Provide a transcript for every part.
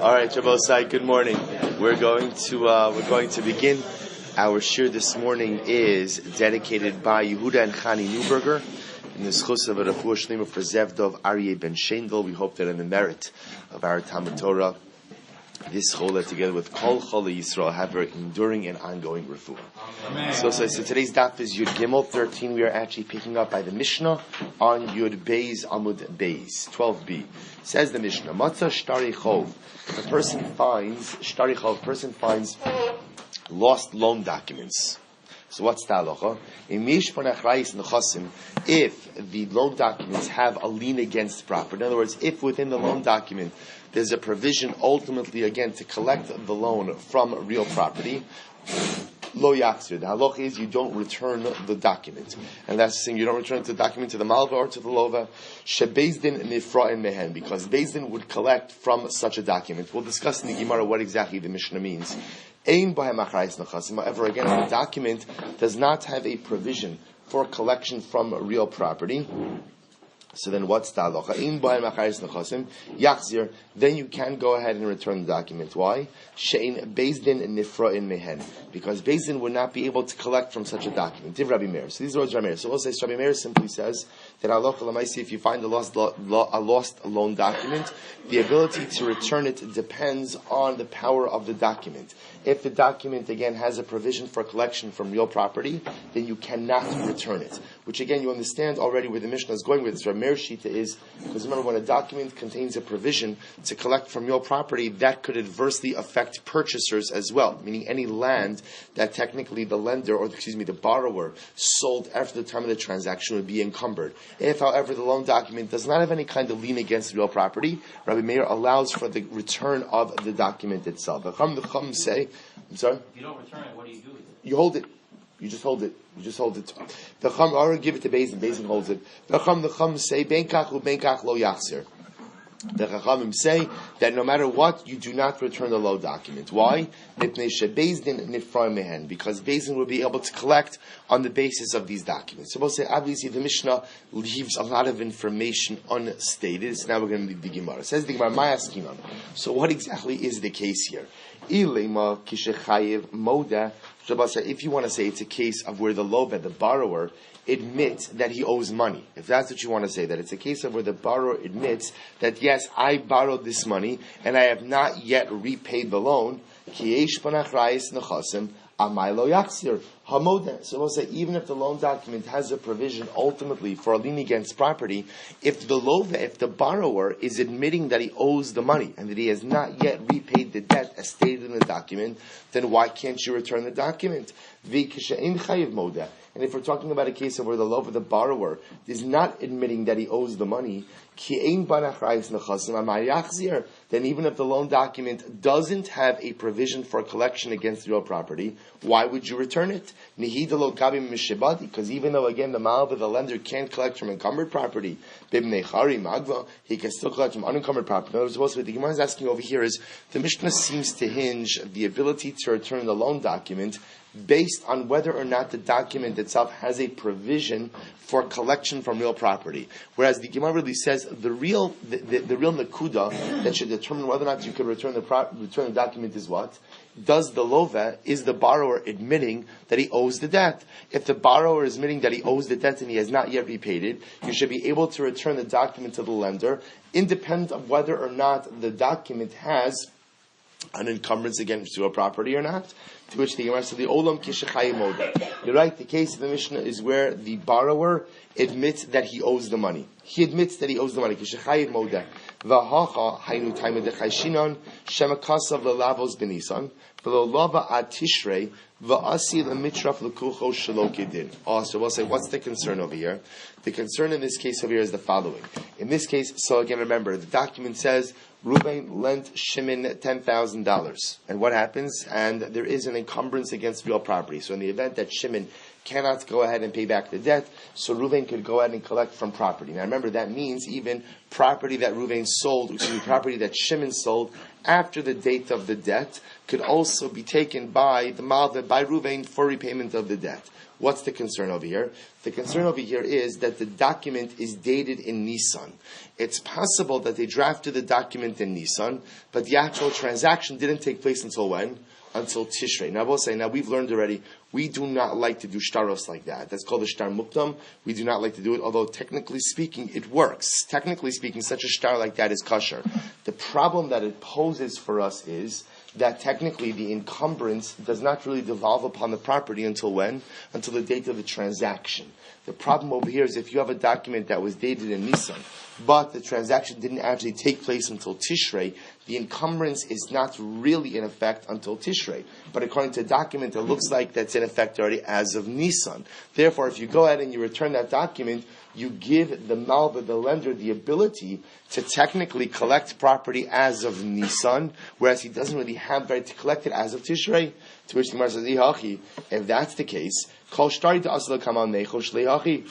All right, Shabbosai, good morning. We're going to begin. Our shir this morning is dedicated by Yehuda and Chani Newberger in the schus of a refuah shlema for Zevdov Aryeh ben Shendel. We hope that in the merit of our Talmud Torah, this chola together with Kol Chola Yisrael have an enduring and ongoing refuah. So today's daf is Yud Gimel 13. We are actually picking up by the Mishnah on Yud Beis Amud Beis 12b. Says the Mishnah, Matzah Shtari Chov. A person finds lost loan documents. So what's the halacha? If the loan documents have a lien against property, in other words, if within the loan document there's a provision ultimately again to collect the loan from real property, lo yaksir. The halacha is you don't return the document, and that's saying you don't return the document to the malva or to the lova. Shebezdin nifra'in mehen, because Bezdin would collect from such a document. We'll discuss in the Gemara what exactly the Mishnah means. However, again, the document does not have a provision for collection from real property. So then what's the halacha? Then you can go ahead and return the document. Why? She'in Bezdin nifra'in mehen. Because Bezdin would not be able to collect from such a document. Div Rabbi Meir. So these are words Rabbi Meir. So we'll say Rabbi Meir simply says that halacha l'maisi, if you find a lost loan document, the ability to return it depends on the power of the document. If the document again has a provision for collection from real property, then you cannot return it. Which again you understand already where the Mishnah is going with this. Rabbi Meir's shita is, because remember when a document contains a provision to collect from real property, that could adversely affect purchasers as well, meaning any land that technically the lender, or the borrower, sold after the time of the transaction would be encumbered. If, however, the loan document does not have any kind of lien against real property, Rabbi Meir allows for the return of the document itself. The Chum say, I'm sorry? If you don't return it, what do you do with it? You hold it. You just hold it. The Chum, or give it to Bezdin. Bezdin holds it. The Chum say, Ben kach lo yachzir. The Chachamim say that no matter what, you do not return the loan document. Why? Because Bezdin will be able to collect on the basis of these documents. So we'll say, obviously, the Mishnah leaves a lot of information unstated. So now we're going to read the Gemara. It says the Gemara, Maya Skinon. So what exactly is the case here? If you want to say it's a case of where the lova, the borrower, admits that he owes money. If that's what you want to say, that it's a case of where the borrower admits that, yes, I borrowed this money and I have not yet repaid the loan. So we'll say, even if the loan document has a provision ultimately for a lien against property, if the borrower is admitting that he owes the money and that he has not yet repaid the debt as stated in the document, then why can't you return the document? And if we're talking about a case of where the borrower is not admitting that he owes the money, then even if the loan document doesn't have a provision for collection against real property, why would you return it? Because even though, again, the malva, the lender, can't collect from encumbered property, he can still collect from unencumbered property. In other words, what the Gemara is asking over here is, the Mishnah seems to hinge the ability to return the loan document based on whether or not the document itself has a provision for collection from real property. Whereas the Gemara really says the real nakuda that should determine whether or not you could return the document is what? Is the borrower admitting that he owes the debt? If the borrower is admitting that he owes the debt and he has not yet repaid it, you should be able to return the document to the lender, independent of whether or not the document has an encumbrance against real property or not. To which the Gemara said, the olam kishachayim moda. You're right, the case of the Mishnah is where the borrower admits that he owes the money. He admits that he owes the money. Kishachayim moda. V'hacha haynu taimah dechayshinon shemakasav lelavos benisan v'lo lava ad tishrei v'asi lemitraf lekucho shelo kedin. Also, we'll say, what's the concern over here? The concern in this case over here is the following. In this case, so again, remember, the document says Reuben lent Shimon $10,000. And what happens? And there is an encumbrance against real property. So in the event that Shimon cannot go ahead and pay back the debt, so Reuven could go ahead and collect from property. Now remember, that means even property that Reuven sold, property that Shimon sold after the date of the debt, could also be taken by the Malva, by Ruvain, for repayment of the debt. What's the concern over here? The concern over here is that the document is dated in Nisan. It's possible that they drafted the document in Nisan, but the actual transaction didn't take place until when? Until Tishrei. Now, I will say, we've learned already, we do not like to do shtaros like that. That's called a shtar muktam. We do not like to do it, although technically speaking, it works. Technically speaking, such a shtar like that is kosher. The problem that it poses for us is that technically the encumbrance does not really devolve upon the property until when? Until the date of the transaction. The problem over here is if you have a document that was dated in Nisan, but the transaction didn't actually take place until Tishrei, the encumbrance is not really in effect until Tishrei. But according to the document, it looks like that's in effect already as of Nisan. Therefore, if you go ahead and you return that document, you give the Malva, the lender, the ability to technically collect property as of Nisan, whereas he doesn't really have the right to collect it as of Tishrei. To which the Gemara says, Ihachi, if that's the case, Kol Shtari to Asla Kamal Necho Shleihachi.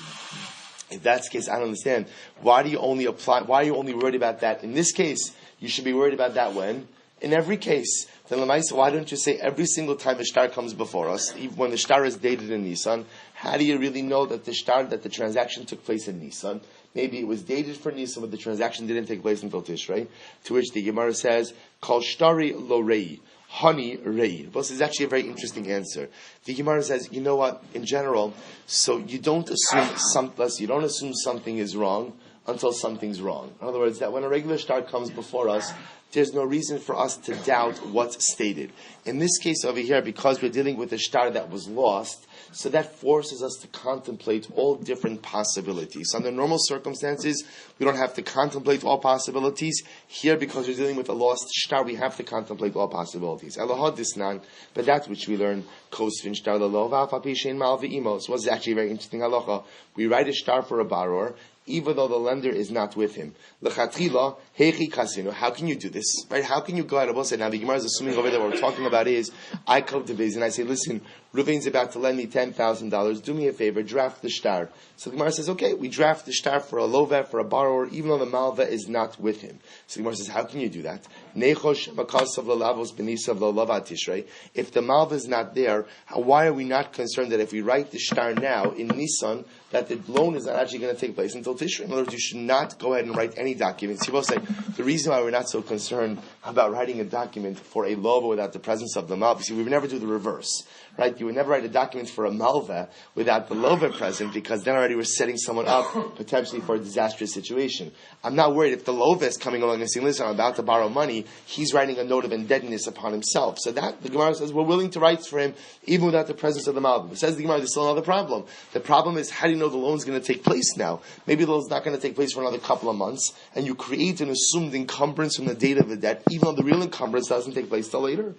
If that's the case, I don't understand. Why are you only worried about that in this case? You should be worried about that when? In every case. Then Lamaisa, why don't you say every single time a shtar comes before us, even when the shtar is dated in Nisan, how do you really know that the transaction took place in Nisan? Maybe it was dated for Nisan, but the transaction didn't take place until Tishrei. To which the Gemara says, Kol shtari lo rei, honey rei. This is actually a very interesting answer. The Gemara says, you know what? In general, so you don't assume something is wrong until something's wrong. In other words, that when a regular shtar comes before us, there's no reason for us to doubt what's stated. In this case over here, because we're dealing with a shtar that was lost, so that forces us to contemplate all different possibilities. Under normal circumstances, we don't have to contemplate all possibilities. Here, because we're dealing with a lost shtar, we have to contemplate all possibilities. But that which we learn, kosvin shtar lelova, fapishin mal ve'imos, was actually a very interesting halacha. We write a shtar for a borrower, even though the lender is not with him. L'chatchila, hechi kasinu. How can you do this? Right? How can you go out of say, now the Gemara is assuming over there what we're talking about is, I come to Bez and I say, listen, Ruvain's about to lend me $10,000. Do me a favor, draft the shtar. So the Gemara says, okay, we draft the shtar for a lova, for a borrower, even though the malva is not with him. So the Gemara says, how can you do that? Nechosh makasav lalavos benisav lalavat tishrei. If the malva is not there, why are we not concerned that if we write the shtar now in Nisan, that the loan is not actually going to take place until Tishrei? In other words, you should not go ahead and write any documents. You both say the reason why we're not so concerned about writing a document for a lova without the presence of the malva. See, we would never do the reverse, right? You would never write a document for a malva without the lova present, because then already we're setting someone up potentially for a disastrous situation. I'm not worried if the lova is coming along and saying, listen, I'm about to borrow money. He's writing a note of indebtedness upon himself. So that the Gemara says we're willing to write for him even without the presence of the malva. But says the Gemara, there's still another problem. The problem is, how do you know the loan's going to take place now? Maybe the loan's not going to take place for another couple of months, and you create an assumed encumbrance from the date of the debt, even though the real encumbrance doesn't take place till later.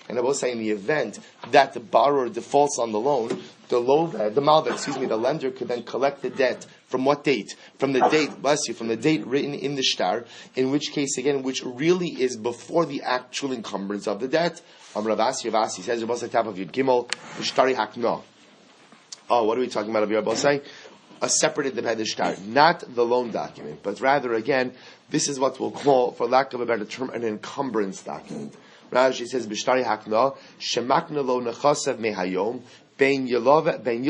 And I will say, in the event that the borrower defaults on the loan, the lender could then collect the debt from what date? From the date written in the shtar, in which case, again, which really is before the actual encumbrance of the debt. Ravasi says, top of Yud Gimel, Shtari Hakno. Oh, what are we talking about over here, a separate independent shtar, not the loan document, but rather, again, this is what we'll call, for lack of a better term, an encumbrance document. Rashi says, B'shtari hakna, shemakna lo nechasav mehayom, bein yilva, bein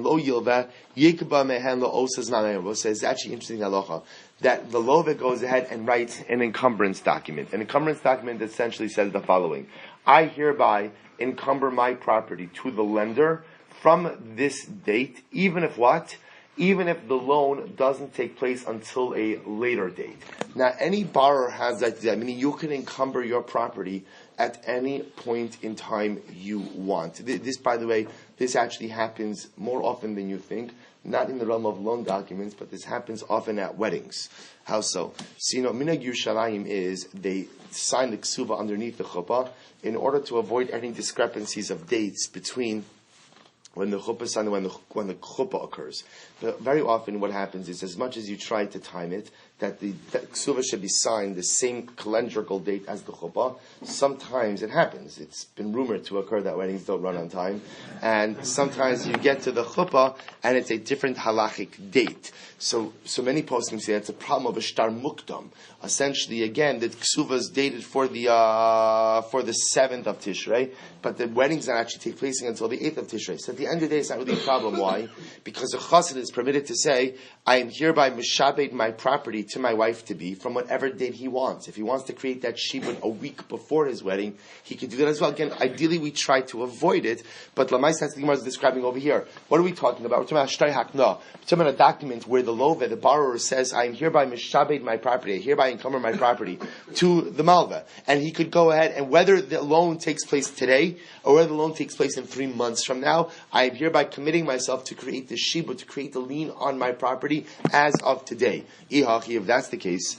lo yilva, yikba mehen lo osas manayom. So it's actually interesting halacha that the lova goes ahead and writes an encumbrance document. An encumbrance document essentially says the following: I hereby encumber my property to the lender from this date, even if what? Even if the loan doesn't take place until a later date. Now, any borrower has that, meaning you can encumber your property at any point in time you want. This, by the way, this actually happens more often than you think, not in the realm of loan documents, but this happens often at weddings. How so? So, Minhag Yerushalayim is, they sign the ksuva underneath the chuppah in order to avoid any discrepancies of dates between when the chuppah is signed and when the chuppah occurs. But very often what happens is, as much as you try to time it, that the ksuva should be signed the same calendrical date as the chuppah. Sometimes it happens. It's been rumored to occur that weddings don't run on time. And sometimes you get to the chuppah and it's a different halachic date. So many poskim say it's a problem of a shtar mukdam. Essentially, again, the ksuva is dated for the 7th of Tishrei, but the weddings don't actually take place until the 8th of Tishrei. So at the end of the day, it's not really a problem. Why? Because a chassid is permitted to say, I am hereby mishabed my property to my wife to be from whatever date he wants. If he wants to create that shibud a week before his wedding, he can do that as well. Again, ideally we try to avoid it, but Lamais, that's the Gemara is describing over here. What are we talking about? We're talking about shtay hakna. We're talking about a document where the love, the borrower says, I am hereby mishabed my property, I hereby encumber my property to the malva. And he could go ahead, and whether the loan takes place today or whether the loan takes place in 3 months from now, I am hereby committing myself to create the shibud, to create the lien on my property as of today. If that's the case,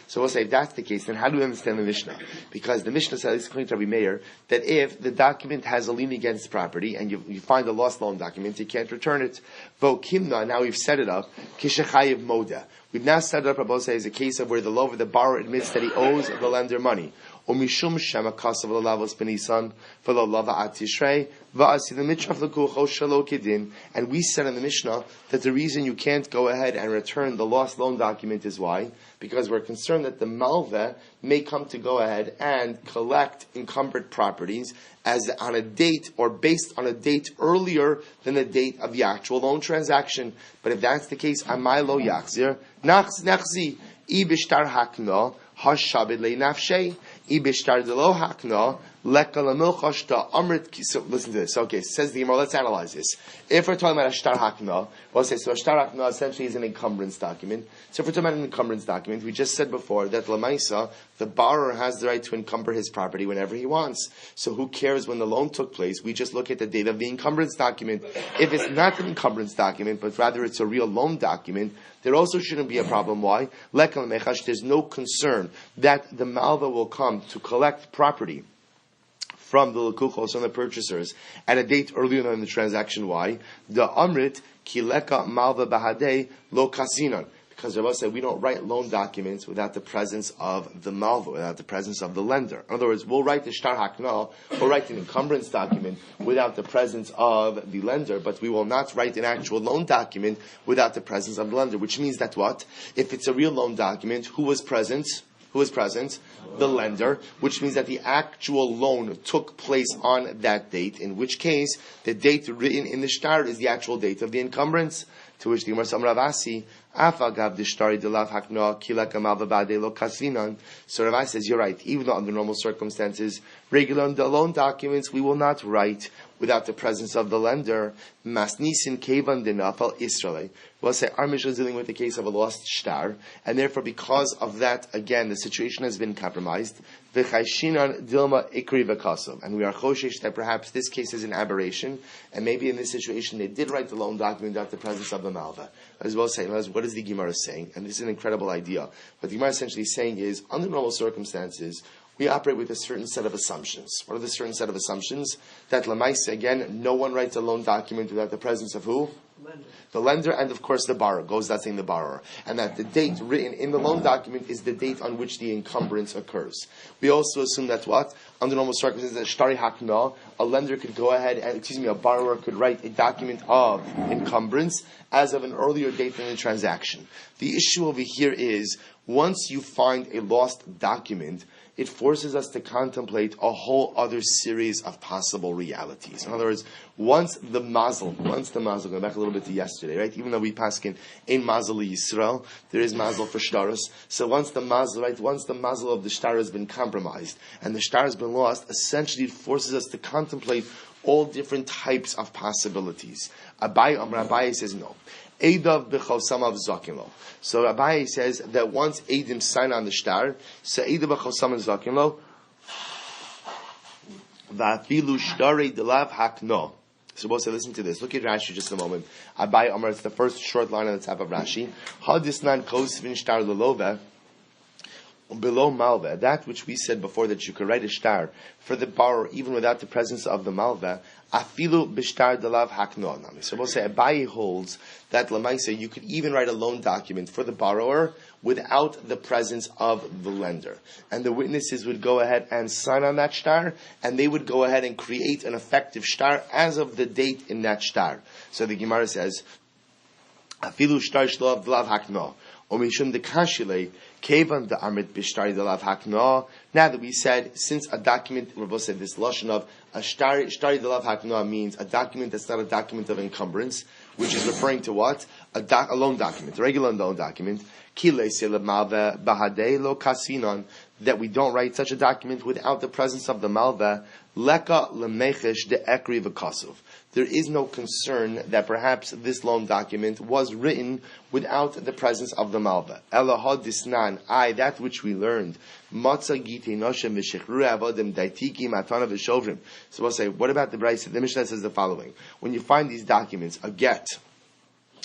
so we'll say if that's the case, then how do we understand the Mishnah? Because the Mishnah says, according to Rabbi Meir, that if the document has a lien against property and you find a lost loan document, you can't return it. Vokimna, now we've set it up, kishechayiv moda. We've now set it up, Rabbi say, as a case of where the loan of the borrower admits that he owes the lender money. Umishum shema kasav l'lavos b'nisan v'lo at tishrei v'asi the mitzvah l'kucho shelo kedin. And we said in the Mishnah that the reason you can't go ahead and return the lost loan document is why? Because we're concerned that the malveh may come to go ahead and collect encumbered properties as on a date or based on a date earlier than the date of the actual loan transaction. But if that's the case, amai lo yachzir nachzi ibishtar hakna hashabed le nafshei. So listen to this. Okay, says the Gemara. Let's analyze this. If we're talking about a shtar hakna, we'll say so. A shtar hakna essentially is an encumbrance document. So if we're talking about an encumbrance document, we just said before that lamaisa, the borrower has the right to encumber his property whenever he wants. So who cares when the loan took place? We just look at the date of the encumbrance document. If it's not an encumbrance document, but rather it's a real loan document, there also shouldn't be a problem. Why? There's no concern that the malva will come to collect property from the lekuchos, from the purchasers, at a date earlier than the transaction. Why? The amrit kileka malva bahadei lo kasinan. Because Rabbi said we don't write loan documents without the presence of the malva, without the presence of the lender. In other words, we'll write the shtar hakna, we'll write an encumbrance document without the presence of the lender, but we will not write an actual loan document without the presence of the lender. Which means that what? If it's a real loan document, who was present? Who was present? The lender, which means that the actual loan took place on that date, in which case the date written in the shtar is the actual date of the encumbrance. To which the Gemara says, Ravasi, Afagav dishtari delav hakna kilaka malva ba'adei lo kasvinan. So Ravasi says, you're right. Even though under normal circumstances, regular loan documents, we will not write without the presence of the lender. Masnisin kevan denafal Israel. We'll say our Mishnah is dealing with the case of a lost shtar, and therefore because of that, again, the situation has been compromised. V'chayshinan dilma ikri v'kasav. And we are choshesh that perhaps this case is an aberration, and maybe in this situation they did write the loan document without the presence of the malva. As well say, what is the Gemara saying? And this is an incredible idea. What the Gemara is essentially saying is, under normal circumstances, we operate with a certain set of assumptions. What are the certain set of assumptions? That Lamaisa, again, no one writes a loan document without the presence of who? The lender, and of course the borrower. Goes without saying the borrower. And that the date written in the loan document is the date on which the encumbrance occurs. We also assume that what? Under normal circumstances, that shtari hakna, a lender could go ahead and, a borrower could write a document of encumbrance as of an earlier date than the transaction. The issue over here is, once you find a lost document, it forces us to contemplate a whole other series of possible realities. In other words, once the mazel, going back a little bit to yesterday, right? Even though we paskin in mazel Yisrael, there is mazel for shtaros. So once the mazel of the shtar has been compromised and the shtar has been lost, essentially it forces us to contemplate all different types of possibilities. Abai says no. Eidav b'chosamav zakinlo. So Abai says that once Eidim sign on the shtar, so Eidav b'chosamav zakinlo, va'afilu shtarei delav hakno. So we'll say, listen to this. Look at Rashi just a moment. Abai Amar, it's the first short line on the top of Rashi. Hadisnan kosvin shtar lelove. below malva, that which we said before that you could write a shtar for the borrower even without the presence of the malva, afilu b'shtar delav hakno nami. So we'll say Abaye holds that lamaisa you could even write a loan document for the borrower without the presence of the lender, and the witnesses would go ahead and sign on that shtar, and they would go ahead and create an effective shtar as of the date in that shtar. So the Gemara says, afilu shtar shlav delav hakno. Now that we said, since a document, Rabbi said this lashon of a shtari delav haknoah means a document that's not a document of encumbrance, which is referring to what? A loan document, a regular loan document. That we don't write such a document without the presence of the malva. Leka lemechesh de ekri v'kasuv. There is no concern that perhaps this loan document was written without the presence of the malva. Elahad disnan, that which we learned. Matza gite noshem v'shechru avodim daitiki matana v'shovrim. So we'll say, what about the Brayso? The Mishnah says the following: when you find these documents, a get,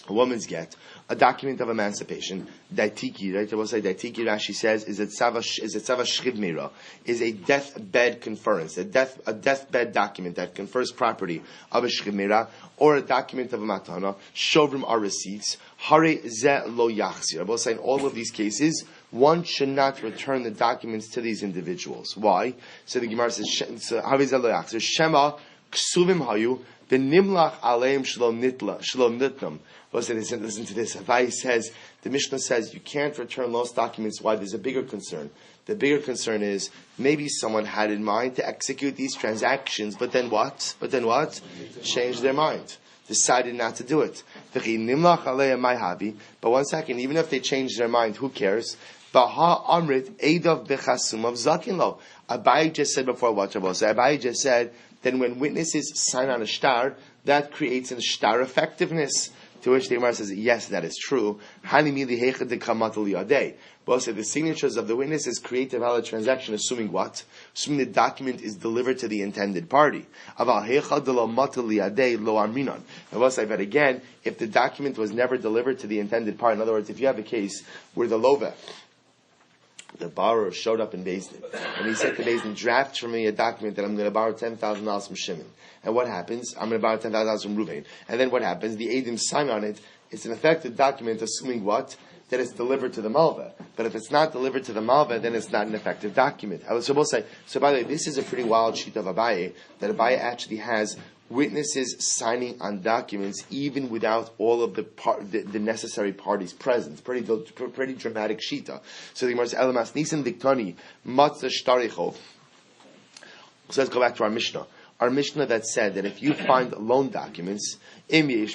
a woman's get, a document of emancipation, daitiki, right? We'll say daitiki. Rashi says is a tzava shchivmira, is a deathbed conference, a deathbed document that confers property of a shchivmira, or a document of a matana. Shovrim are receipts. Hare ze lo yachzir. We'll say in all of these cases, one should not return the documents to these individuals. Why? So the Gemara says, Hare ze lo yachzir. Shema ksuvim hayu v'nimlach aleim shalom nitlam. Listen to this. Abaye says, the Mishnah says you can't return lost documents. Why? There's a bigger concern. The bigger concern is maybe someone had in mind to execute these transactions, but then what? Changed their mind. Decided not to do it. But one second, even if they changed their mind, who cares? Abaye just said before what Rabbi said. Abaye just said, then when witnesses sign on a shtar, that creates a shtar effectiveness. To which the Gemara says, yes, that is true. But also the signatures of the witnesses create a valid transaction, assuming what? Assuming the document is delivered to the intended party. And we'll say that again, if the document was never delivered to the intended party, in other words, if you have a case where the borrower showed up in Beis Din, and he said to Beis Din, draft for me a document that I'm going to borrow $10,000 from Shimon. And what happens? I'm going to borrow $10,000 from Ruvain. And then what happens? The Eidim sign on it. It's an effective document, assuming what? That it's delivered to the Malva. But if it's not delivered to the Malva, then it's not an effective document. So we'll say, so by the way, this is a pretty wild sheet of Abaye, that Abaye actually has witnesses signing on documents even without all of the necessary parties present. Pretty dramatic shita. So the Gemara says, Elamas nisan diktani matzah shtarichov. So let's go back to our Mishnah. Our Mishnah that said that if you find loan documents, so remember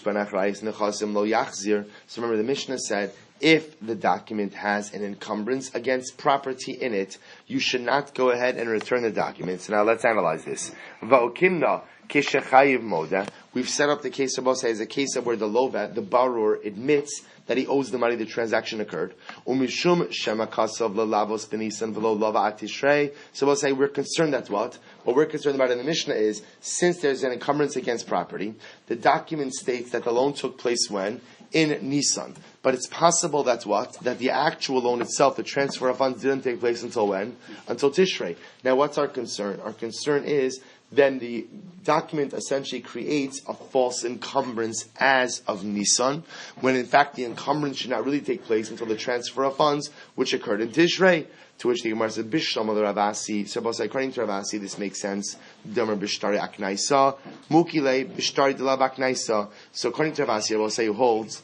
the Mishnah said, if the document has an encumbrance against property in it, you should not go ahead and return the documents. Now let's analyze this. We've set up the case of Bose as a case of where the lovat, the borrower, admits that he owes the money, the transaction occurred. So we'll say we're concerned that what? What we're concerned about in the Mishnah is, since there's an encumbrance against property, the document states that the loan took place when? In Nisan. But it's possible that what? That the actual loan itself, the transfer of funds, didn't take place until when? Until Tishrei. Now what's our concern? Our concern is then the document essentially creates a false encumbrance as of Nisan, when in fact the encumbrance should not really take place until the transfer of funds, which occurred in Tishrei. To which the Gemara says, Bishlam al Ravasi. So according to Ravasi, this makes sense. Domer Bishtari Aknaisa, Mukile Bishtari Delav Aknaisa. So according to Ravasi, I will say, who holds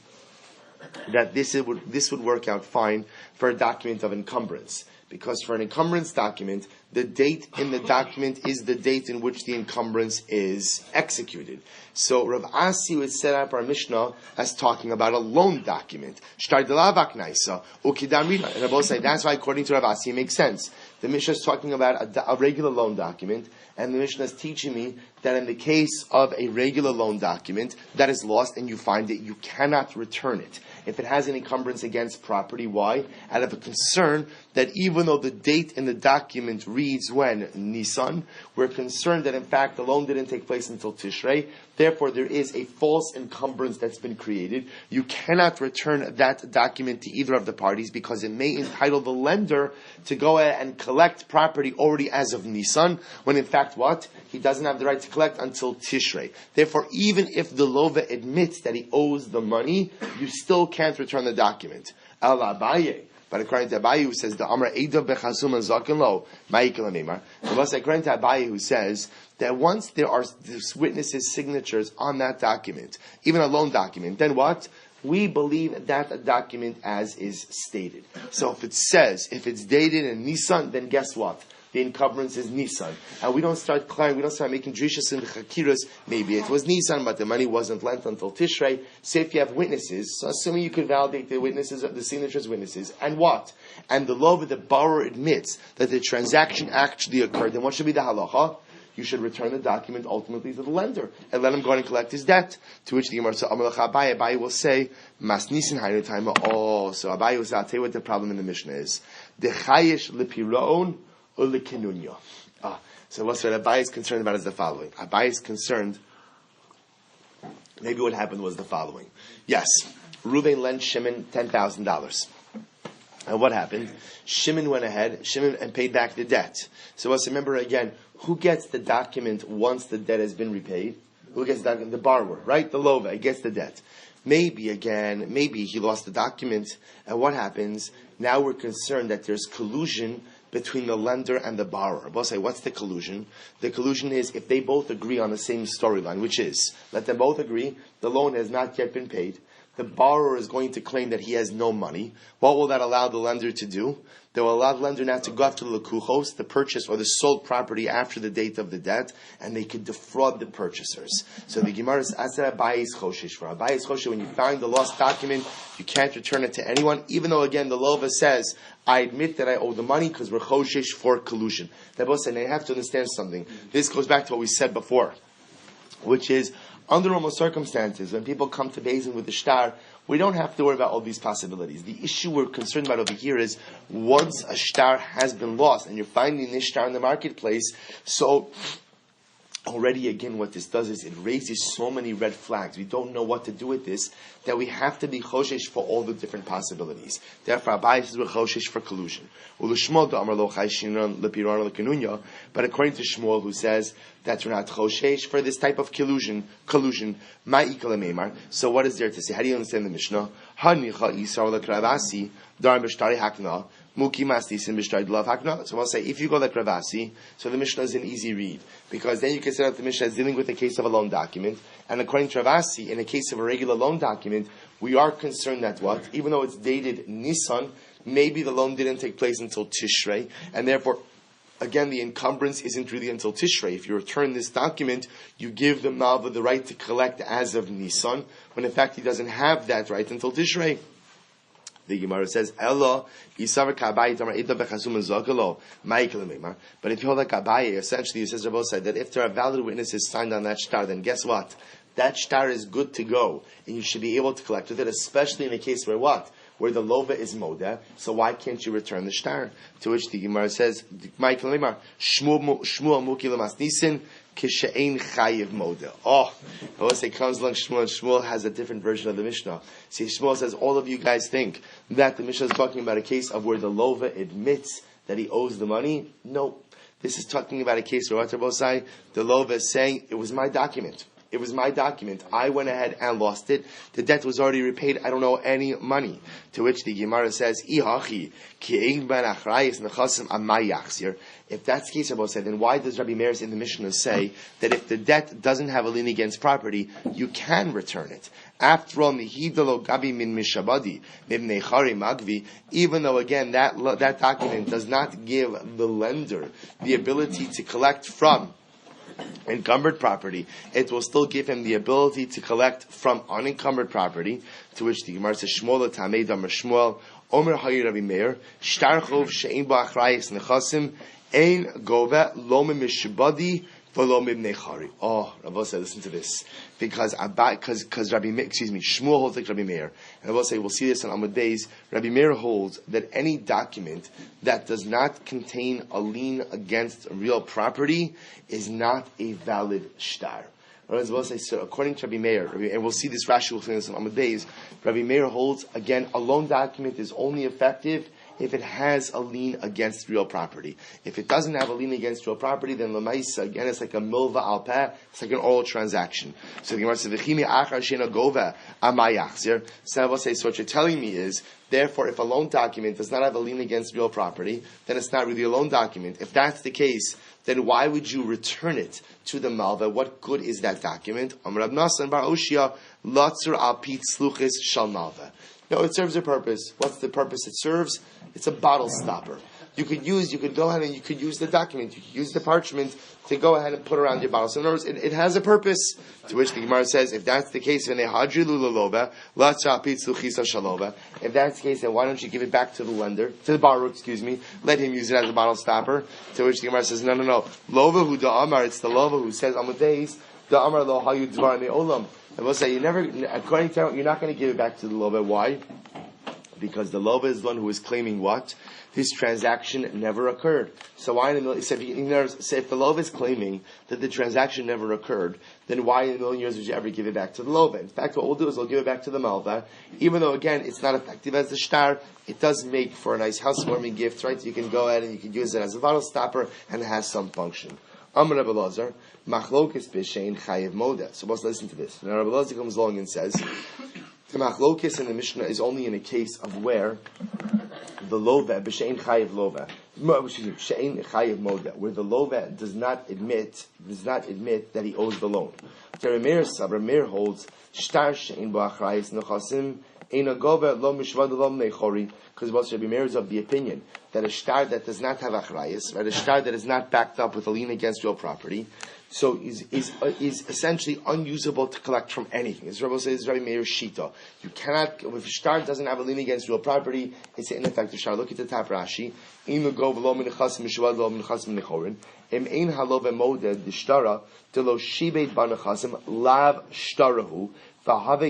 that this would work out fine for a document of encumbrance. Because for an encumbrance document, the date in the document is the date in which the encumbrance is executed. So Rav Asi would set up our Mishnah as talking about a loan document. And Rav say that's why according to Rav Asi it makes sense. The Mishnah is talking about a regular loan document, and the Mishnah is teaching me that in the case of a regular loan document that is lost and you find it, you cannot return it. if it has an encumbrance against property. Why? Out of a concern that even though the date in the document reads when? Nisan, we're concerned that in fact the loan didn't take place until Tishrei. Therefore, there is a false encumbrance that's been created. You cannot return that document to either of the parties because it may entitle the lender to go ahead and collect property already as of Nisan, when in fact what? He doesn't have the right to collect until Tishrei. Therefore, even if the lova admits that he owes the money, you still can't return the document. Al Abaye. But according to Abaye, who says the Amar Eidav bechasum zaken lo ma'ikel amemar. But according to Abaye, who says that once there are witnesses' signatures on that document, even a loan document, then what? We believe that document as is stated. So if if it's dated in Nisan, then guess what? The encumbrance is Nisan. And we don't start making drishas in the chakiras. Maybe it was Nisan, but the money wasn't lent until Tishrei. Say if you have witnesses, so assuming you could validate the witnesses, the signatures witnesses, and what? And the law of the borrower admits that the transaction actually occurred, then what should be the halacha? You should return the document ultimately to the lender and let him go and collect his debt. To which the Gemara says, Abaye will say, Mas Nisan Haynu Taima. Oh, so Abaye will say, I'll tell you what the problem in the Mishnah is. The chayesh lepiron. So what's what Abaye is concerned about is the following. Abaye is concerned, maybe what happened was the following. Yes, Reuven lent Shimon $10,000. And what happened? Shimon went ahead, and paid back the debt. So let's remember again, who gets the document once the debt has been repaid? Who gets the document? The borrower, right? The lova gets the debt. Maybe he lost the document, and what happens? Now we're concerned that there's collusion between the lender and the borrower. We'll say, what's the collusion? The collusion is if they both agree on the same storyline, which is, let them both agree, the loan has not yet been paid. The borrower is going to claim that he has no money. What will that allow the lender to do? They will allow the lender now to go after the lekuchos, the purchase or the sold property after the date of the debt, and they could defraud the purchasers. So the Gemara says, Asar Abaye's choshesh. For Abaye's choshesh, when you find the lost document, you can't return it to anyone, even though again the lova says, I admit that I owe the money because we're choshesh for collusion. They both say, they have to understand something. This goes back to what we said before, which is, under normal circumstances, when people come to Beis with the shtar, we don't have to worry about all these possibilities. The issue we're concerned about over here is once a shtar has been lost and you're finding this shtar in the marketplace, so already again what this does is it raises so many red flags. We don't know what to do with this, that we have to be choshesh for all the different possibilities. Therefore, Abaye says we're choshesh for collusion. But according to Shmuel, who says that we're not choshesh for this type of collusion, so what is there to say? How do you understand the Mishnah? So I'll say, if you go like Ravasi, so the Mishnah is an easy read, because then you can set up the Mishnah as dealing with a case of a loan document, and according to Ravasi, in a case of a regular loan document, we are concerned that what? Even though it's dated Nisan, maybe the loan didn't take place until Tishrei, and therefore, again, the encumbrance isn't really until Tishrei. If you return this document, you give the Malva the right to collect as of Nisan, when in fact he doesn't have that right until Tishrei. The Gemara says, "Ella Isavar Kabayi Tamar Ita Bechasum Zagalo Ma'ikel Meimar." But if you hold like Kabayi, essentially, it says Rabbi said that if there are valid witnesses signed on that shtar, then guess what? That shtar is good to go, and you should be able to collect with it, especially in a case where what? Where the lova is moda. So why can't you return the shtar? To which the Gemara says, "Ma'ikel Meimar Shmuel Muki Lamas Nisin." Kishain Chayiv Moda. Oh, it comes along Shmuel, and Shmuel has a different version of the Mishnah. See, Shmuel says, all of you guys think that the Mishnah is talking about a case of where the lova admits that he owes the money. No. This is talking about a case where the lova is saying, it was my document. It was my document. I went ahead and lost it. The debt was already repaid. I don't owe any money. To which the Gemara says, if that's the case, Rabbi said, then why does Rabbi Meir in the Mishnah say that if the debt doesn't have a lien against property, you can return it? After all, even though again that document does not give the lender the ability to collect from encumbered property, it will still give him the ability to collect from unencumbered property. To which the Gemara says, Shmuel Tamei Damar Shmuel Omer Hayi Rabbi Meir Shtar Chov She'ein Bo Achrayis Nechasim Ein Gove Lo Mimishbadi v'lo mibnei chari. Oh, Rabbi said, listen to this. Because Shmuel holds like Rabbi Meir. And I will say, we'll see this on Amud Beis. Rabbi Meir holds that any document that does not contain a lien against real property is not a valid shtar. So according to Rabbi Meir, and we'll see this Rashi, we'll see this on Amud Beis, Rabbi Meir holds, again, a loan document is only effective if it has a lien against real property. If it doesn't have a lien against real property, then Lamaisa, again, it's like a milva al peh, it's like an oral transaction. So the Gemara says, V'chimi achar shena gova amayachzir. So what you're telling me is, therefore, if a loan document does not have a lien against real property, then it's not really a loan document. If that's the case, then why would you return it to the malva? What good is that document? Amar Rab Nasan bar Oshia, latzur al pit sluchis shal malva. No, it serves a purpose. What's the purpose it serves? It's a bottle stopper. You could go ahead and you could use the document, you could use the parchment to go ahead and put around your bottle. So in other words, it has a purpose. To which the Gemara says, if that's the case, if that's the case, then why don't you give it back to the lender, to the borrower, let him use it as a bottle stopper. To which the Gemara says, no. Lova hu da amar, it's the lova who says, Amud Beis, da amar lo hayu dvar me'olam. And we'll say, according to you're not going to give it back to the lova. Why? Because the lova is the one who is claiming what? This transaction never occurred. So why in a million? If the lova is claiming that the transaction never occurred, then why in a million years would you ever give it back to the lova? In fact, what we'll do is we'll give it back to the malva, even though again it's not effective as the shtar. It does make for a nice housewarming gift, right? You can go ahead and you can use it as a bottle stopper, and it has some function. Amar Rabbi Elazar, machlokes b'shein chayiv moda. So let's listen to this. Now Rabbi Elazar comes along and says, the machlokes in the Mishnah is only in a case of where the lova b'shein chayiv lova, shein chayiv moda, where the lova does not admit that he owes the loan. Rabbi Meir holds shtar shein ba'achrayis nechasim ein agova lo mishvad lo mnei. Because Rabbi Meir is of the opinion that a shtar that does not have achrayis, right, a shtar that is not backed up with a lien against real property, so is essentially unusable to collect from anything. As Rabbi says, Rabbi Meir's shita. You cannot, if a shtar doesn't have a lien against real property, it's an ineffective shtar. Look at the top Rashi. Im go v'lo minchasim mishvad lo minchasim nechorin. Im ein halo v'moda d'shtara d'lo shibeit b'nechasim lav shtarahu. Suppose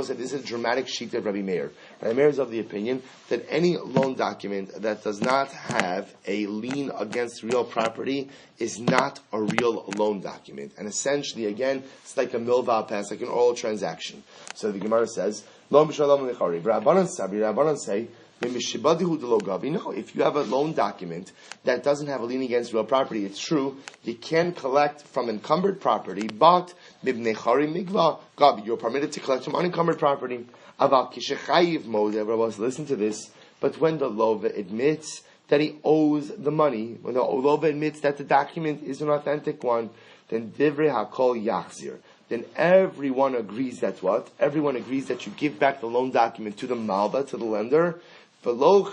that this is a dramatic sheet of Rabbi Meir. Rabbi Meir is of the opinion that any loan document that does not have a lien against real property is not a real loan document. And essentially, again, it's like a milva pass, like an oral transaction. So the Gemara says, Rabbanan say, no, if you have a loan document that doesn't have a lien against real property, it's true, you can collect from encumbered property, but you're permitted to collect from unencumbered property. Listen to this, but when the lova admits that he owes the money, when the lova admits that the document is an authentic one, then divrei hakol yachzir. Then everyone agrees that what? Everyone agrees that you give back the loan document to the malva, to the lender, and again,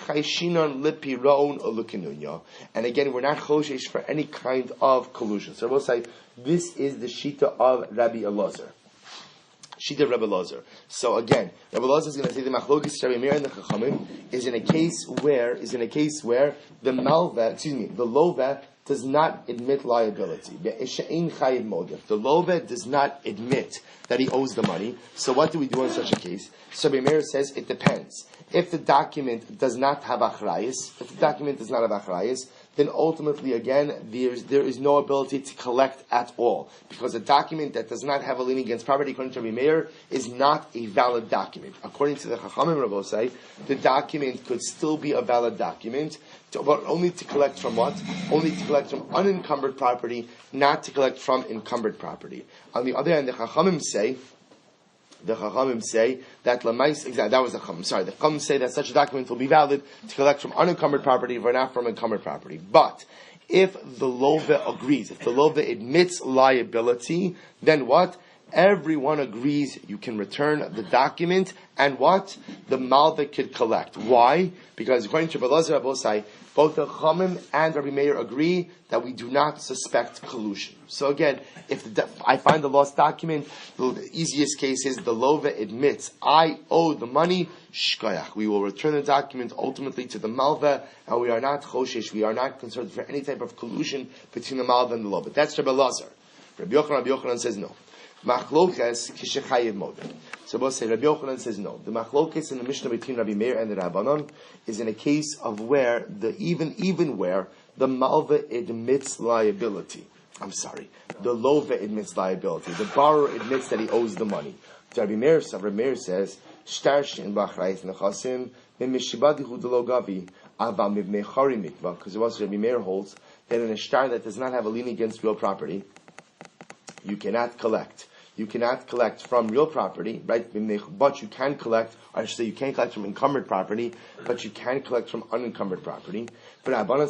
we're not choshesh for any kind of collusion. So we'll say, this is the shita of Rabbi Elazar. Shita of Rabbi Elazar. So again, Rabbi Elazar is going to say the machlokes Rabbi Meir and the Chachamim is in a case where the lova does not admit liability. The lova does not admit that he owes the money. So what do we do in such a case? So Rabbi Meir says it depends. If the document does not have achrayis, then ultimately, again, there is no ability to collect at all. Because a document that does not have a lien against property, according to Rabbi Meir, is not a valid document. According to the Chachamim Rabbosai, the document could still be a valid document, but only to collect from what? Only to collect from unencumbered property, not to collect from encumbered property. On the other hand, the Chachamim say that was the Chachamim. Sorry, the Chachamim say that such a document will be valid to collect from unencumbered property, but not from encumbered property. But if the lova agrees, if the lova admits liability, then what? everyone agrees you can return the document, and what? The Malva could collect. Why? Because according to Rabbi Elazar Abosai, both the Chachamim and Rabbi Meir agree that we do not suspect collusion. So again, if I find the lost document, the easiest case is the Lova admits, I owe the money, shkoyach. We will return the document ultimately to the Malva, and we are not choshesh, we are not concerned for any type of collusion between the Malva and the Lova. That's Rabbi Elazar. Rabbi Yochanan says no. Machlokas kishechayev modeh. So we'll say Rabbi Yochanan says no. The machlokas in the Mishnah between Rabbi Meir and the Rabbanon is in a case of where even where the Malva admits liability. I'm sorry, the Lova admits liability. The borrower admits that he owes the money. So Rabbi Meir says shtarshin b'achrayis nechasim mimishibadihu delogavi aval mivnei chari mikva, because also Rabbi Meir holds that in a shtar that does not have a lien against real property, you cannot collect. You cannot collect from real property, right? But you can collect, or I should say you can't collect from encumbered property, but you can collect from unencumbered property. But Rabbanan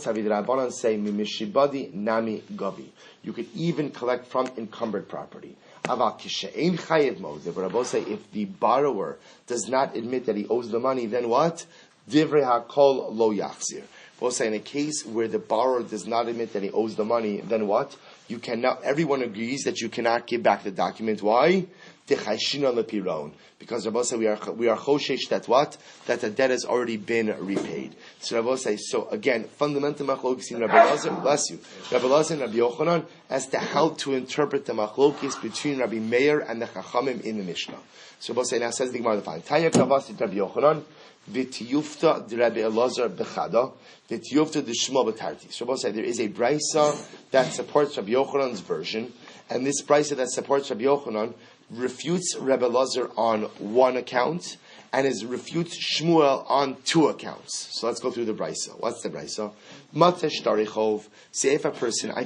say, Mimishibadi nami gavi. You could even collect from encumbered property. But Rabbanan say, if the borrower does not admit that he owes the money, then what? Divrei hakol lo yachzir. We'll say in a case where the borrower does not admit that he owes the money, then what? You cannot. Everyone agrees that you cannot give back the document. Why? Because Rabbi say we are choshesh that what? That the debt has already been repaid. So Rabbi say, so again, fundamental machlokes in Rabbi Elazar, bless you, Rabbi Elazar and Rabbi Yochanan, as to how to interpret the machlokes between Rabbi Meir and the Chachamim in the Mishnah. So Rabbi say now says the Gemara the following: Tanya Kavasi Rabbi Yochanan. V'tiyufta d'Rabbi Elazar b'chada, v'tiyufta d'Shmuel b'tarti. So both say there is a brisa that supports Rabbi Yochanan's version, and this brisa that supports Rabbi Yochanan refutes Rabbi Elazar on one account, and refutes Shmuel on two accounts. So let's go through the brisa. What's the brisa? Matesh tarichov. Say if a person, I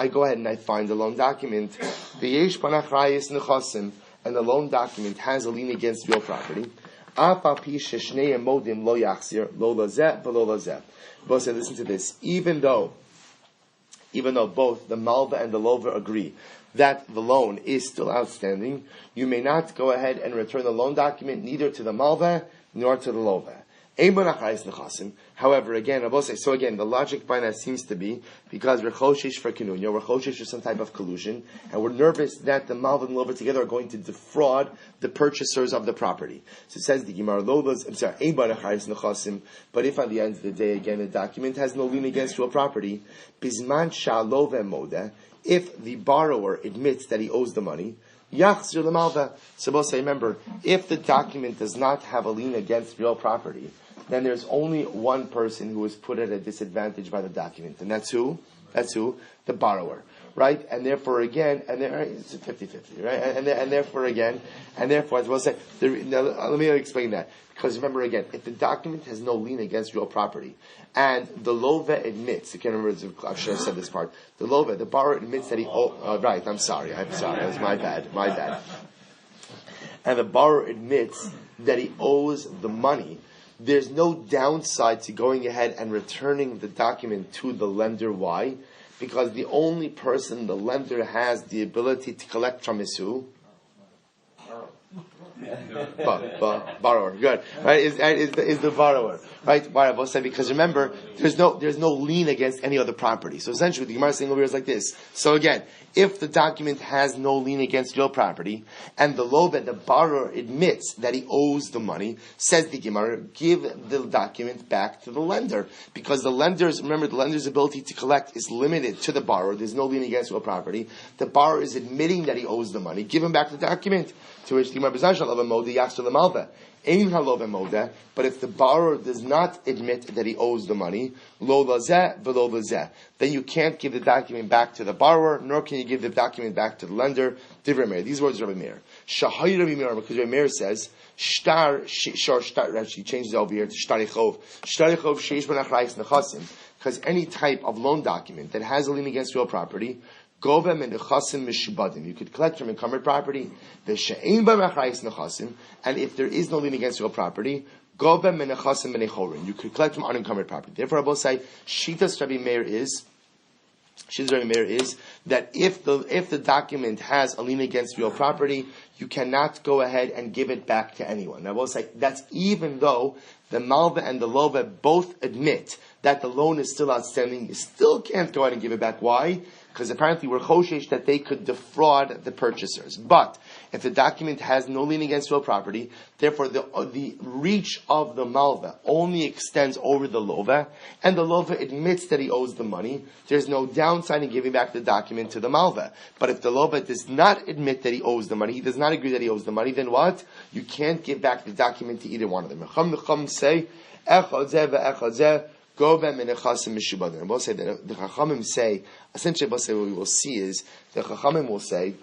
go ahead and I find a loan document, v'yesh panachrayis nechasim, and the loan document has a lien against real property. Both say, listen to this. Even though both the Malva and the Lova agree that the loan is still outstanding, you may not go ahead and return the loan document neither to the Malva nor to the Lova. However, again, the logic by that seems to be because we're choshesh for kinunya, we're choshesh for some type of collusion, and we're nervous that the Malva and Lova together are going to defraud the purchasers of the property. So it says the Gemara Lolas, but if at the end of the day, again, the document has no lien against real property, bisman sha'alove moda, if the borrower admits that he owes the money, yachzir l'malva. So we'll say, remember, if the document does not have a lien against real property, then there's only one person who is put at a disadvantage by the document, and that's who? The borrower, right? And therefore, again, it's a 50-50, right? And therefore, as we'll say, let me explain that. Because remember, again, if the document has no lien against real property, and the Lova admits, I can't remember, I should have said this part, the borrower admits that he right, I'm sorry, it was my bad. And the borrower admits that he owes the money, there's no downside to going ahead and returning the document to the lender. Why? Because the only person the lender has the ability to collect from is who? Borrower. Good. Right? Is the borrower. Right? Why? Because remember, there's no lien against any other property. So essentially, the Gemara is saying over here is like this. So again, if the document has no lien against real property, and the borrower admits that he owes the money, says the Gemara, give the document back to the lender. Because the lender's ability to collect is limited to the borrower. There's no lien against real property. The borrower is admitting that he owes the money. Give him back the document. To which the Gemara but if the borrower does not admit that he owes the money, then you can't give the document back to the borrower, nor can you give the document back to the lender. These words are Rabbi Meir. Shahai Rabbi Meir, because Rabbi Meir says, shtar, she changes it over here to shtarichov. Shtarichov sheish ben achrayis nechasim. Because any type of loan document that has a lien against real property, govem and nechasim mishubadim. You could collect from encumbered property. V'she'ein ba achrayis nechasim. And if there is no lien against real property, govem and nechasim b'nei chorin. You could collect from unencumbered property. Therefore, I will say, shitas Rabbi Meir is Shittas Rabbi Meir is that if the document has a lien against real property, you cannot go ahead and give it back to anyone. Now, we'll say that's even though the Malva and the Lova both admit that the loan is still outstanding, you still can't go ahead and give it back. Why? Because apparently we're choshesh that they could defraud the purchasers. But if the document has no lien against real property, therefore the reach of the Malva only extends over the Lova, and the Lova admits that he owes the money. There's no downside in giving back the document to the Malva. But if the Lova does not admit that he owes the money, he does not agree that he owes the money, then what? You can't give back the document to either one of them. Chacham say, echad zeh ve'echad zeh, govem and echasim mishubadim. And we'll say that the Chachamim say, essentially what we will see is, the Chachamim will say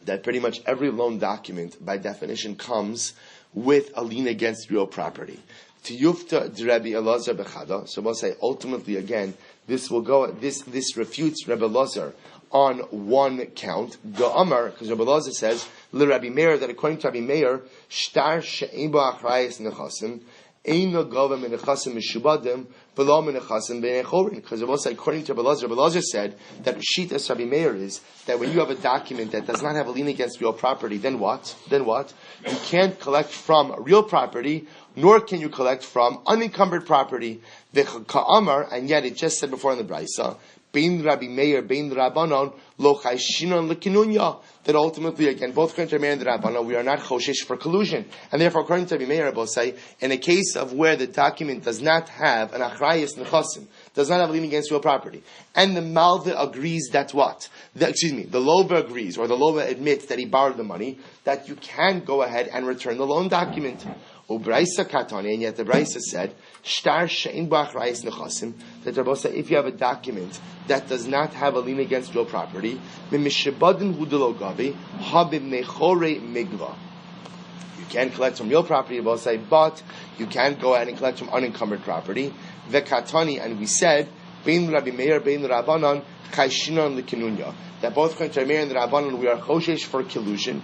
that pretty much every loan document, by definition, comes with a lien against real property. To Yufta Rabbi Elazar bechada. So we'll say ultimately again, this refutes Rabbi Elazar on one count. The Amar, because Rabbi Elazar says, Le Rabbi Meir, that according to Rabbi Meir, shtar she'en bo achrayis nechasim, Eino gova menechasim mishubadim, v'lo menechasim b'nechorin. Because according to Rabbi Elazar said that Shittas Rabbi Meir is that when you have a document that does not have a lien against real property, then what? You can't collect from real property, nor can you collect from unencumbered property. V'cha'amar, and yet it just said before in the Brisa, Bein Rabbi Meir, Bein Rabbanon, Lo Chayshinon L'Kinunya. That ultimately, again, both according to Rabbi Meir and the Rabbanon, we are not choshesh for collusion. And therefore, according to Rabbi Meir, Rabbi say, in a case of where the document does not have an achrayis nechasim, does not have a lien against real property, and the Malva agrees that what? The Lova agrees, or the Lova admits that he borrowed the money, that you can go ahead and return the loan document. Ubraisa katani, and yet the Braisa said, shtar she'in bo achrayis nechasim, that Rabbi said, if you have a document that does not have a lien against real property, mimishibadin hu delo gavi, habib nechore migva. You can collect from real property, Rabbi say, but you can't go ahead and collect from unencumbered property. Vekatani, and we said, bein Rabbi Meir, bein Rabbanon, kaishinon l'kinunya. That both according to Rabbi Meir and the Rabbanon, we are choshesh for collusion.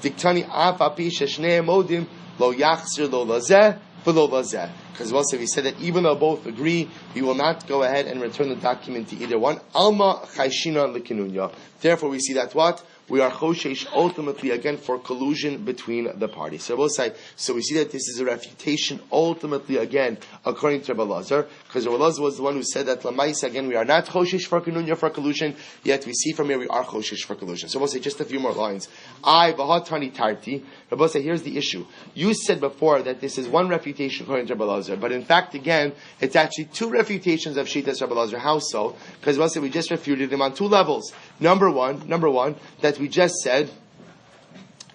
Diktani af api sheshnei modim, lo yachzir lo lazeh, v'lo lazeh. Because also we said that even though both agree, we will not go ahead and return the document to either one. Alma chayshina l'kinunya. Therefore we see that what? We are choshesh ultimately again for collusion between the parties. So we'll say, so we see that this is a refutation ultimately again according to Rabbi Elazar, because Rabbi Elazar was the one who said that Lamais again we are not choshesh for kinunya for collusion, yet we see from here we are choshesh for collusion. So we'll say just a few more lines. I v'hatani tarti. Rabbi say here's the issue. You said before that this is one refutation according to Rabbi Elazar, but in fact again it's actually two refutations of Shittas Rabbi Elazar. How so? Because we'll say we just refuted him on two levels. Number one, that we just said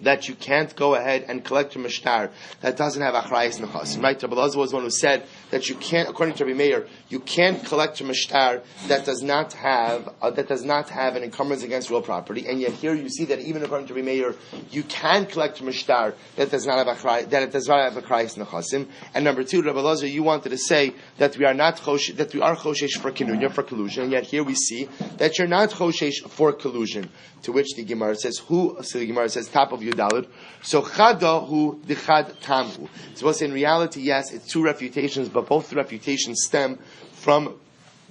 that you can't go ahead and collect a mishtar that doesn't have achrayis nechasim. Right? Rabbi Elazar was the one who said that you can't, according to Rabbi Meir, you can't collect a mishtar that does not have an encumbrance against real property. And yet here you see that even according to Rabbi Meir, you can collect a mishtar that does not have achrayis nechasim. And number two, Rabbi Elazar, you wanted to say that we are choshesh for kinunya, for collusion. And yet here we see that you're not choshesh for collusion. To which the Gemara says, so the Gemara says, top of Yudalid. So chada hu dichad tamhu. So in reality, yes, it's two refutations, but both the refutations stem from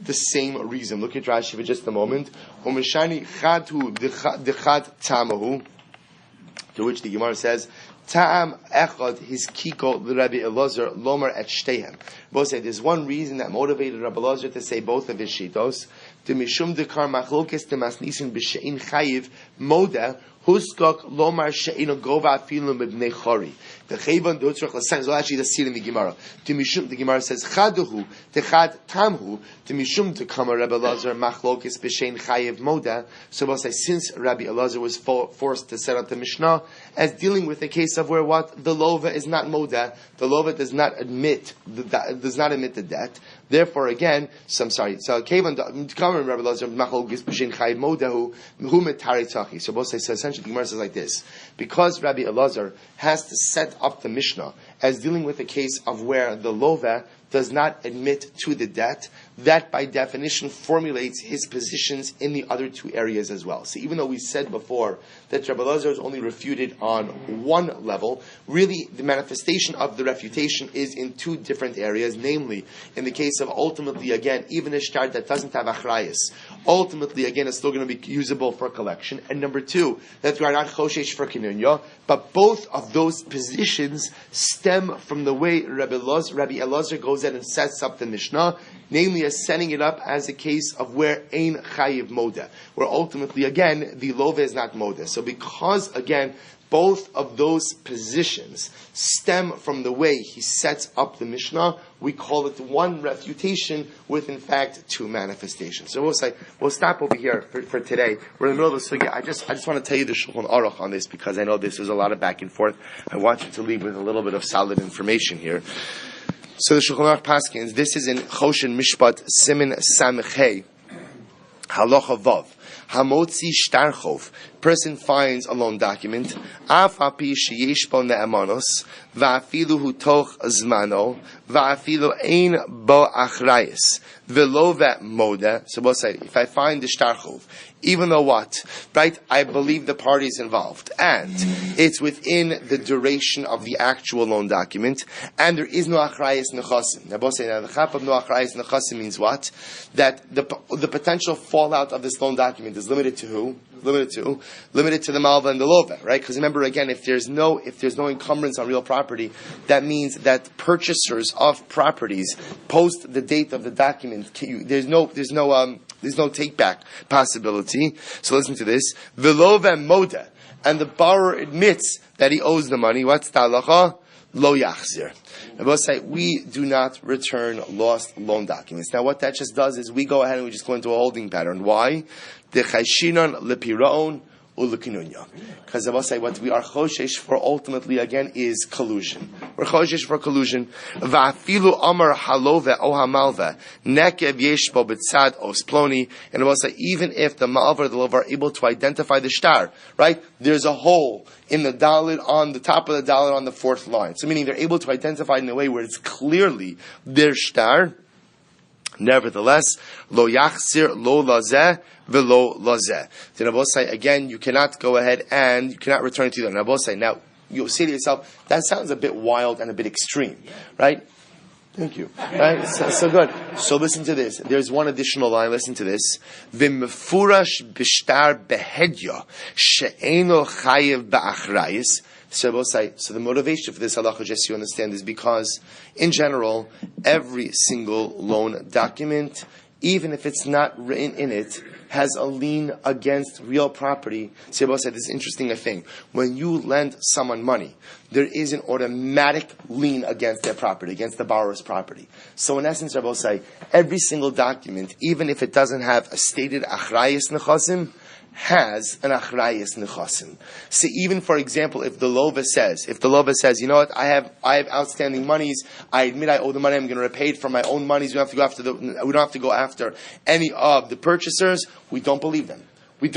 the same reason. Look at Rashi for just a moment. Umeshani chad hu dichad tamahu. To which the Gemara says, Ta'am echad his kiko Rabbi Elazar lomar et shteihem. Both say there's one reason that motivated Rabbi Elazar to say both of his shitos. The mishum dekar machlokes the masnisin b'shein chayiv moda huskok lomar she'ino gova afilu mibnei chori. The chayvan dotzrach l'sayim. So actually the seal in the Gemara. The Gemara says chaduhu techad tamhu. The mishum dekar Rabbi Elazar machlokes b'shein chayiv moda. So we'll say since Rabbi Elazar was forced to set up the Mishnah as dealing with a case of where what the lova is not moda, the lova does not admit the debt. Therefore, again, so Kevan Kamar Rabbi Elazar Machlokes B'Shein Chayiv Modahu Hu Metari Tachi. So both say, so essentially the Gemara says like this: because Rabbi Elazar has to set up the Mishnah as dealing with a case of where the lova does not admit to the debt, that by definition formulates his positions in the other two areas as well. So even though we said before that Rabbi Elazar is only refuted on one level, really the manifestation of the refutation is in two different areas, namely, in the case of ultimately, again, even a shtar that doesn't have achrayas, ultimately, again, it's still going to be usable for collection, and number two, that we are not choshesh for kinunya, but both of those positions stem from the way Rabbi Elazar goes in and sets up the Mishnah, namely as setting it up as a case of where ein chayiv moda, where ultimately, again, the lova is not moda. So because, again, both of those positions stem from the way he sets up the Mishnah, we call it one refutation with, in fact, two manifestations. So we'll stop over here for today. We're in the middle of the sugya. I just want to tell you the Shulchan Aruch on this because I know this is a lot of back and forth. I want you to leave with a little bit of solid information here. So the Shulchan Aruch paskins, this is in Choshen Mishpat Simin Samechei, Halacha Vav. Hamotzi shtarchov. Person finds a loan document. Af api sheyesh bo ne'amanos, va'afilu hu toch zmano, va'afilu ein bo achrayis, v'lo ve'moda. So we'll say, if I find the shtarchov, even though what? Right? I believe the parties involved. And it's within the duration of the actual loan document. And there is no achrayis nechasim. Now, the chap of no achrayis nechasim means what? That the potential fallout of this loan document is limited to who? Limited to the malva and the lova, right? Because remember again, if there's no encumbrance on real property, that means that purchasers of properties post the date of the document, there's no take back possibility. So listen to this: v'lova moda, and the borrower admits that he owes the money. What's the halacha? Lo yachzir. And we'll say we do not return lost loan documents. Now, what that just does is we go ahead and we just go into a holding pattern. Why? The chayshinon lepiraon ulekinunya. Because I will say what we are choshesh for ultimately again is collusion. We're choshesh for collusion. Va'afilu amar halove o hamalva nekev yeshbo b'tzad os ploni. And I will say even if the malva or the lova are able to identify the shtar, right? There's a hole in the dalit on the top of the dalit on the fourth line. So meaning they're able to identify in a way where it's clearly their shtar. Nevertheless, lo yachzir lo lazeh v'lo lazeh. Then Rabbi say again, you cannot go ahead and you cannot return it to them. Rabbi say now you'll say to yourself, that sounds a bit wild and a bit extreme, right? Thank you. Right? So good. So listen to this. There's one additional line. Listen to this. V'mefurash b'shtar behedya she'eno chayev ba'achrayis. So the motivation for this halacha, just so you understand, is because, in general, every single loan document, even if it's not written in it, has a lien against real property. So said this is interesting thing. When you lend someone money, there is an automatic lien against their property, against the borrower's property. So in essence, Rabbi say, every single document, even if it doesn't have a stated achrayis nechasim, has an achrayis nechasim. So even, for example, if the lova says, you know what, I have outstanding monies, I admit I owe the money, I'm going to repay it from my own monies, we don't have to go after any of the purchasers, we don't believe them. And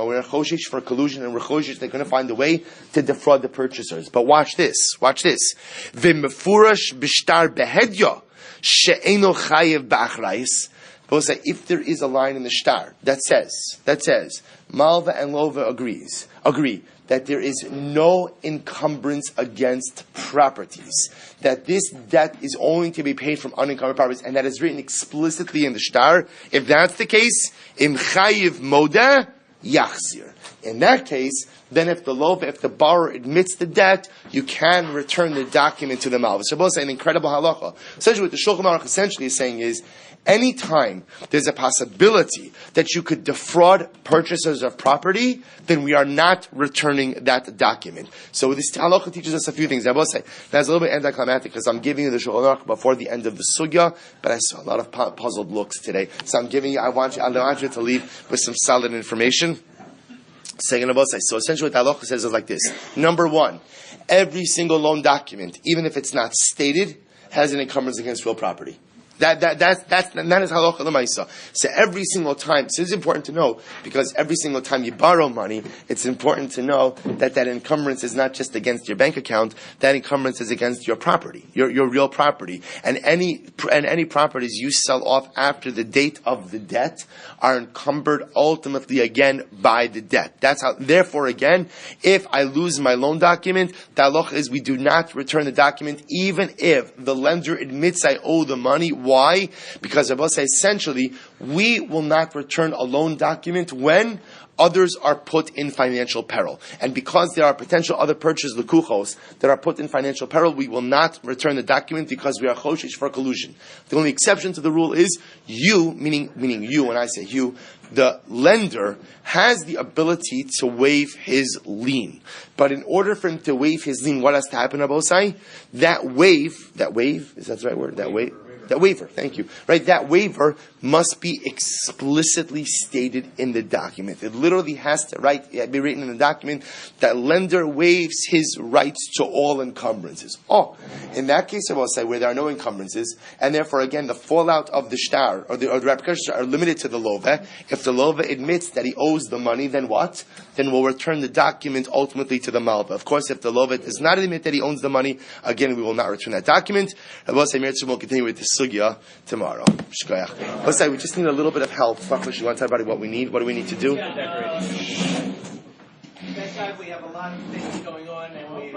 we're choshesh for collusion, and we're choshesh they're going to find a way to defraud the purchasers. But watch this. V'mefurash b'shtar behedya she'eno chayev ba'achrayis. We'll say if there is a line in the shtar that says Malva and Lova agree that there is no encumbrance against properties, that this debt is only to be paid from unencumbered properties, and that is written explicitly in the shtar. If that's the case, im chayiv moda yachzir. In that case, then if the borrower admits the debt, you can return the document to the Malva. So both say an incredible halacha. Essentially what the Shulchan Aruch essentially is saying is, anytime there's a possibility that you could defraud purchasers of property, then we are not returning that document. So this halacha teaches us a few things. I will say that's a little bit anticlimactic because I'm giving you the Shulchan Aruch before the end of the sugya, but I saw a lot of puzzled looks today. So I'm giving you. I want you to leave with some solid information. Second of all, so essentially what the halacha says is like this. Number one, every single loan document, even if it's not stated, has an encumbrance against real property. That is halacha l'maisa. So every single time, so it's important to know, because every single time you borrow money, it's important to know that encumbrance is not just against your bank account, that encumbrance is against your property, your real property. And any properties you sell off after the date of the debt are encumbered ultimately again by the debt. That's how, therefore again, if I lose my loan document, the halacha is we do not return the document even if the lender admits I owe the money. Why? Because Rabbi says essentially, we will not return a loan document when others are put in financial peril. And because there are potential other purchasers, lekuchos, that are put in financial peril, we will not return the document because we are choshesh for collusion. The only exception to the rule is you, meaning you, when I say you, the lender has the ability to waive his lien. But in order for him to waive his lien, what has to happen, Abosai? That waive, is that the right word? That waiver, thank you. Right, that waiver must be explicitly stated in the document. It literally has to be written in the document that lender waives his rights to all encumbrances. Oh, in that case, I will say where there are no encumbrances, and therefore again the fallout of the shtar or the repercussions are limited to the lova. If the lova admits that he owes the money, then what? Then we'll return the document ultimately to the malva. Of course, if the lova does not admit that he owns the money, again we will not return that document. I will say Metzia will continue with this sugya tomorrow. Let's say we just need a little bit of help. You want to tell everybody what we need? What do we need to do? Thank God we have a lot of things going on and we